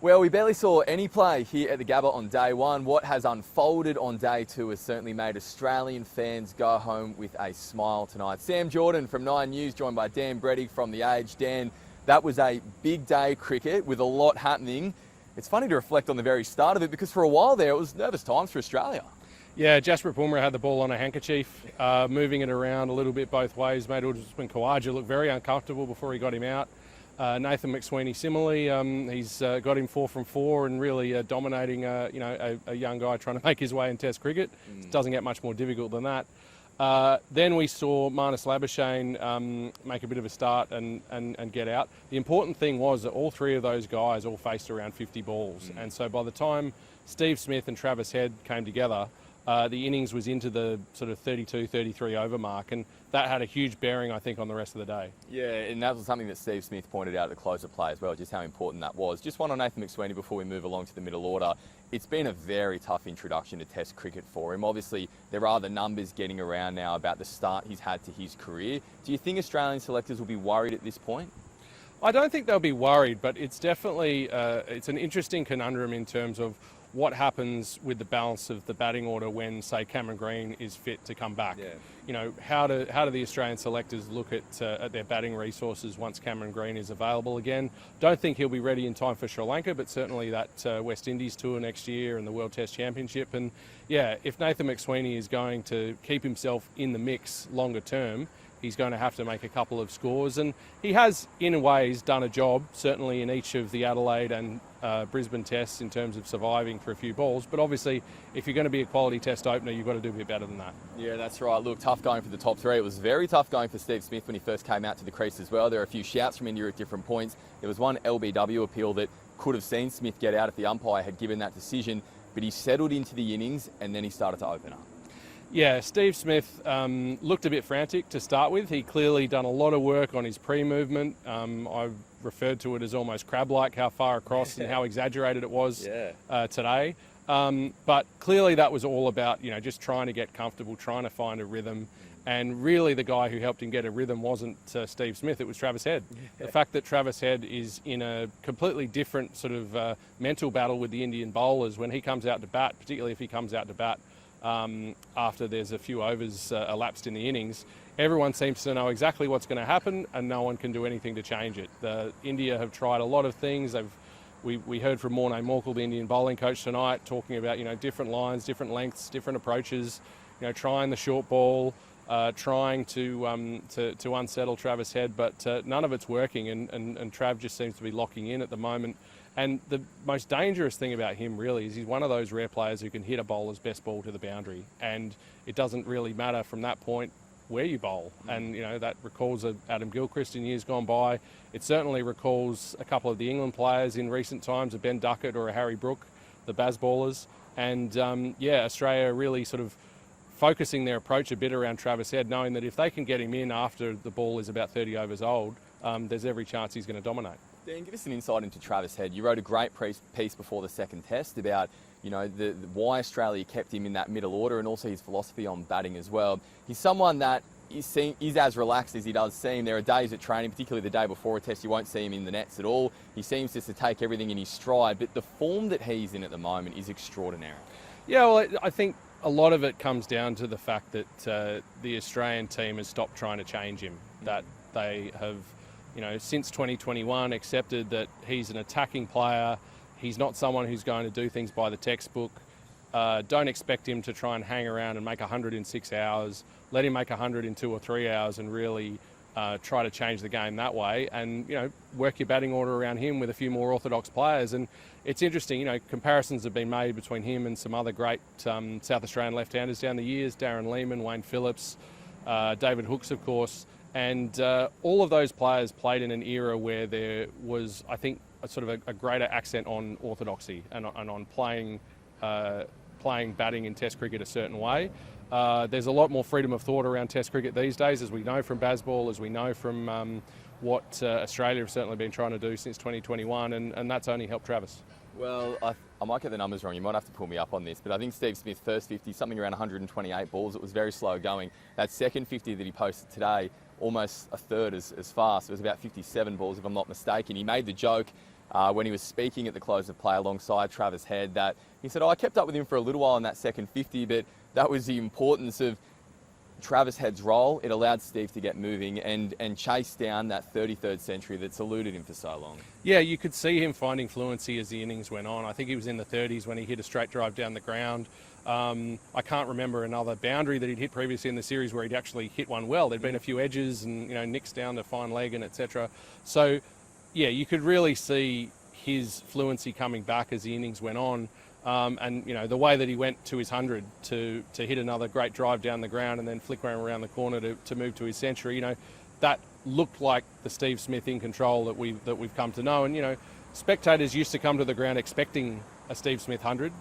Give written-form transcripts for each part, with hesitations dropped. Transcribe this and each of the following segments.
Well, we barely saw any play here at the Gabba on day one. What has unfolded on day two has certainly made Australian fans go home with a smile tonight. Sam Jordan from 9 News, joined by Dan Brettig from The Age. Dan, that was a big day cricket with a lot happening. It's funny to reflect on the very start of it because for a while there it was nervous times for Australia. Yeah, Jasper Bumrah had the ball on a handkerchief, moving it around a little bit both ways, made Usman Khawaja look very uncomfortable before he got him out. Nathan McSweeney similarly, he's got him 4 from 4 and really dominating a young guy trying to make his way in Test cricket. It doesn't get much more difficult than that. Then we saw Marnus Labuschagne make a bit of a start and get out. The important thing was that all three of those guys all faced around 50 balls. And so by the time Steve Smith and Travis Head came together, the innings was into the sort of 32, 33 over mark, and that had a huge bearing, I think, on the rest of the day. Yeah, and that was something that Steve Smith pointed out at the close of play as well, just how important that was. Just one on Nathan McSweeney before we move along to the middle order. It's been a very tough introduction to Test cricket for him. Obviously, there are the numbers getting around now about the start he's had to his career. Do you think Australian selectors will be worried at this point? I don't think they'll be worried, but it's definitely it's an interesting conundrum in terms of what happens with the balance of the batting order when, say, Cameron Green is fit to come back. Yeah. You know, how do the Australian selectors look at their batting resources once Cameron Green is available again? Don't think he'll be ready in time for Sri Lanka, but certainly that West Indies tour next year and the World Test Championship. And yeah, if Nathan McSweeney is going to keep himself in the mix longer term, he's going to have to make a couple of scores, and he has, in ways, done a job, certainly in each of the Adelaide and Brisbane tests in terms of surviving for a few balls. But obviously, if you're going to be a quality test opener, you've got to do a bit better than that. Yeah, that's right. Look, tough going for the top three. It was very tough going for Steve Smith when he first came out to the crease as well. There are a few shouts from India at different points. There was one LBW appeal that could have seen Smith get out if the umpire had given that decision, but he settled into the innings and then he started to open up. Yeah, Steve Smith looked a bit frantic to start with. He clearly done a lot of work on his pre-movement. I've referred to it as almost crab-like, how far across and how exaggerated it was today. But clearly that was all about, just trying to get comfortable, trying to find a rhythm. And really the guy who helped him get a rhythm wasn't Steve Smith, it was Travis Head. Yeah. The fact that Travis Head is in a completely different sort of mental battle with the Indian bowlers when he comes out to bat, particularly if he comes out to bat after there's a few overs elapsed in the innings, everyone seems to know exactly what's going to happen and no one can do anything to change it. India have tried a lot of things. We heard from Morne Morkel, the Indian bowling coach tonight, talking about different lines, different lengths, different approaches, trying the short ball, trying to unsettle Travis Head, but none of it's working, and Trav just seems to be locking in at the moment. And the most dangerous thing about him really is he's one of those rare players who can hit a bowler's best ball to the boundary, and it doesn't really matter from that point where you bowl. And that recalls Adam Gilchrist in years gone by. It certainly recalls a couple of the England players in recent times, a Ben Duckett or a Harry Brook, the Baz bowlers. And Australia really sort of focusing their approach a bit around Travis Head, knowing that if they can get him in after the ball is about 30 overs old, there's every chance he's going to dominate. Dan, give us an insight into Travis Head. You wrote a great piece before the second test about, why Australia kept him in that middle order and also his philosophy on batting as well. He's someone that is as relaxed as he does seem. There are days at training, particularly the day before a test, you won't see him in the nets at all. He seems just to take everything in his stride, but the form that he's in at the moment is extraordinary. Yeah, well, I think a lot of it comes down to the fact that the Australian team has stopped trying to change him, that they have since 2021 accepted that he's an attacking player. He's not someone who's going to do things by the textbook. Don't expect him to try and hang around and make 100 in 6 hours. Let him make 100 in 2 or 3 hours and really try to change the game that way, and work your batting order around him with a few more orthodox players. And it's interesting, comparisons have been made between him and some other great South Australian left-handers down the years, Darren Lehman, Wayne Phillips, David Hooks, of course. And all of those players played in an era where there was, I think, a greater accent on orthodoxy and on playing batting in Test cricket a certain way. There's a lot more freedom of thought around Test cricket these days, as we know from Bazball, as we know from what Australia have certainly been trying to do since 2021, and that's only helped Travis. Well, I might get the numbers wrong. You might have to pull me up on this, but I think Steve Smith's first 50, something around 128 balls. It was very slow going. That second 50 that he posted today, almost a third as fast. It was about 57 balls, if I'm not mistaken. He made the joke when he was speaking at the close of play alongside Travis Head, that he said, I kept up with him for a little while in that second 50, but that was the importance of Travis Head's role. It allowed Steve to get moving and chase down that 33rd century that's eluded him for so long. Yeah, you could see him finding fluency as the innings went on. I think he was in the 30s when he hit a straight drive down the ground. I can't remember another boundary that he'd hit previously in the series where he'd actually hit one well. There'd been a few edges and nicks down to fine leg and etc. So, yeah, you could really see his fluency coming back as the innings went on. And the way that he went to his 100 to hit another great drive down the ground and then flick around the corner to move to his century, that looked like the Steve Smith in control that we've come to know. And spectators used to come to the ground expecting a Steve Smith 100.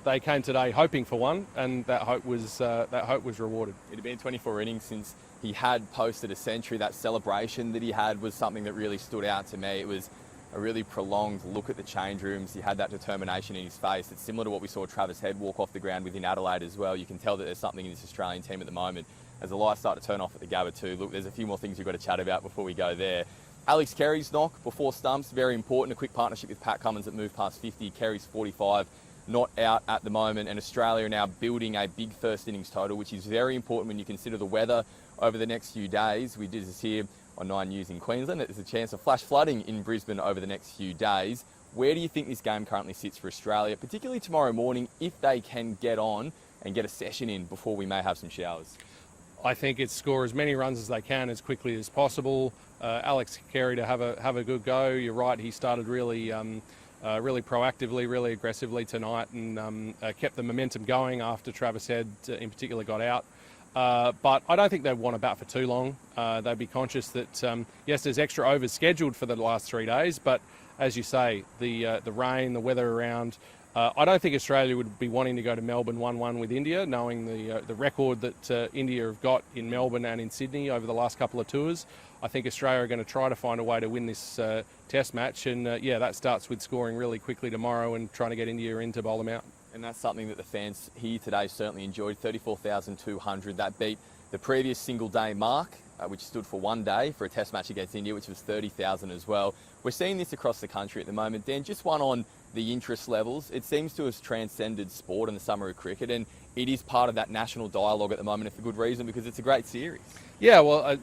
They came today hoping for one, and that hope was rewarded. It had been 24 innings since he had posted a century. That celebration that he had was something that really stood out to me. It was a really prolonged look at the change rooms. He had that determination in his face. It's similar to what we saw Travis Head walk off the ground with in Adelaide as well. You can tell that there's something in this Australian team at the moment. As the lights start to turn off at the Gabba too, look, there's a few more things we've got to chat about before we go there. Alex Carey's knock before stumps, very important. A quick partnership with Pat Cummins that moved past 50. Carey's 45, not out at the moment. And Australia are now building a big first innings total, which is very important when you consider the weather over the next few days. We did this here on 9 News in Queensland. There's a chance of flash flooding in Brisbane over the next few days. Where do you think this game currently sits for Australia, particularly tomorrow morning, if they can get on and get a session in before we may have some showers? I think it's score as many runs as they can as quickly as possible. Alex Carey to have a good go. You're right, he started really proactively, really aggressively tonight and kept the momentum going after Travis Head in particular got out. But I don't think they'd want to bat for too long. They'd be conscious that, yes, there's extra overs scheduled for the last 3 days, but as you say, the rain, the weather around, I don't think Australia would be wanting to go to Melbourne 1-1 with India, knowing the record that India have got in Melbourne and in Sydney over the last couple of tours. I think Australia are going to try to find a way to win this test match, and that starts with scoring really quickly tomorrow and trying to get India in to bowl them out. And that's something that the fans here today certainly enjoyed. 34,200. That beat the previous single day mark, which stood for 1 day for a test match against India, which was 30,000 as well. We're seeing this across the country at the moment. Dan, just one on the interest levels. It seems to have transcended sport in the summer of cricket, and it is part of that national dialogue at the moment, and for good reason, because it's a great series. Yeah, well,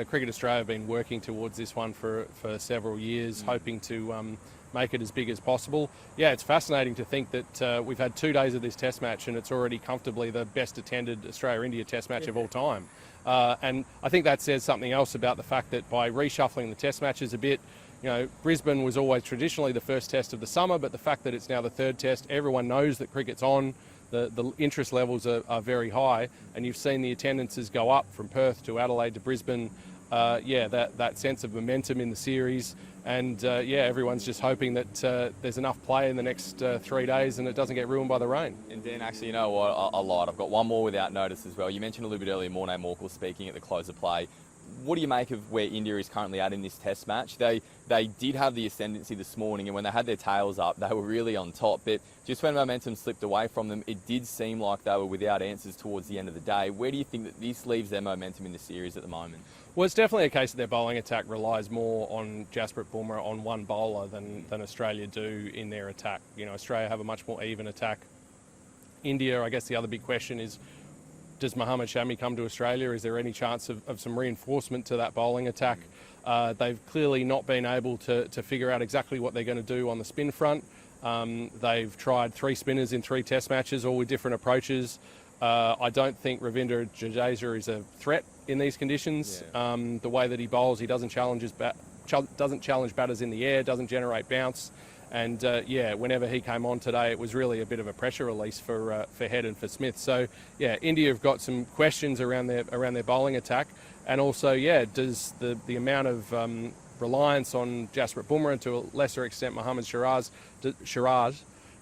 Cricket Australia have been working towards this one for several years, hoping to make it as big as possible. Yeah, it's fascinating to think that we've had 2 days of this test match and it's already comfortably the best attended Australia-India test match of all time. And I think that says something else about the fact that by reshuffling the test matches a bit, Brisbane was always traditionally the first test of the summer, but the fact that it's now the third test, everyone knows that cricket's on. The interest levels are very high, and you've seen the attendances go up from Perth to Adelaide to Brisbane. That sense of momentum in the series, and everyone's just hoping that there's enough play in the next 3 days and it doesn't get ruined by the rain. And Dan, actually, you know what? I lied. I've got one more without notice as well. You mentioned a little bit earlier Morné Morkel speaking at the close of play. What do you make of where India is currently at in this test match? They did have the ascendancy this morning, and when they had their tails up, they were really on top. But just when momentum slipped away from them, it did seem like they were without answers towards the end of the day. Where do you think that this leaves their momentum in the series at the moment? Well, it's definitely a case that their bowling attack relies more on Jasprit Bumrah on one bowler than Australia do in their attack. Australia have a much more even attack. India, I guess the other big question is, does Mohammad Shami come to Australia? Is there any chance of some reinforcement to that bowling attack? They've clearly not been able to figure out exactly what they're going to do on the spin front. They've tried 3 spinners in 3 test matches, all with different approaches. I don't think Ravindra Jadeja is a threat in these conditions. Yeah. The way that he bowls, he doesn't challenge batters in the air, doesn't generate bounce. And whenever he came on today, it was really a bit of a pressure release for Head and for Smith. So India have got some questions around their bowling attack, and also does the amount of reliance on Jasprit Bumrah and to a lesser extent Mohammad Siraj,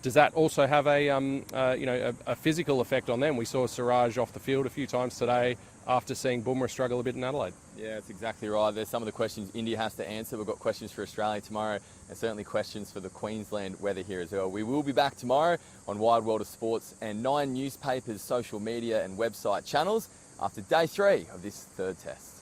does that also have a physical effect on them? We saw Siraj off the field a few times today after seeing Bumrah struggle a bit in Adelaide. Yeah, that's exactly right. There's some of the questions India has to answer. We've got questions for Australia tomorrow, and certainly questions for the Queensland weather here as well. We will be back tomorrow on Wide World of Sports and 9 newspapers, social media and website channels after day 3 of this third test.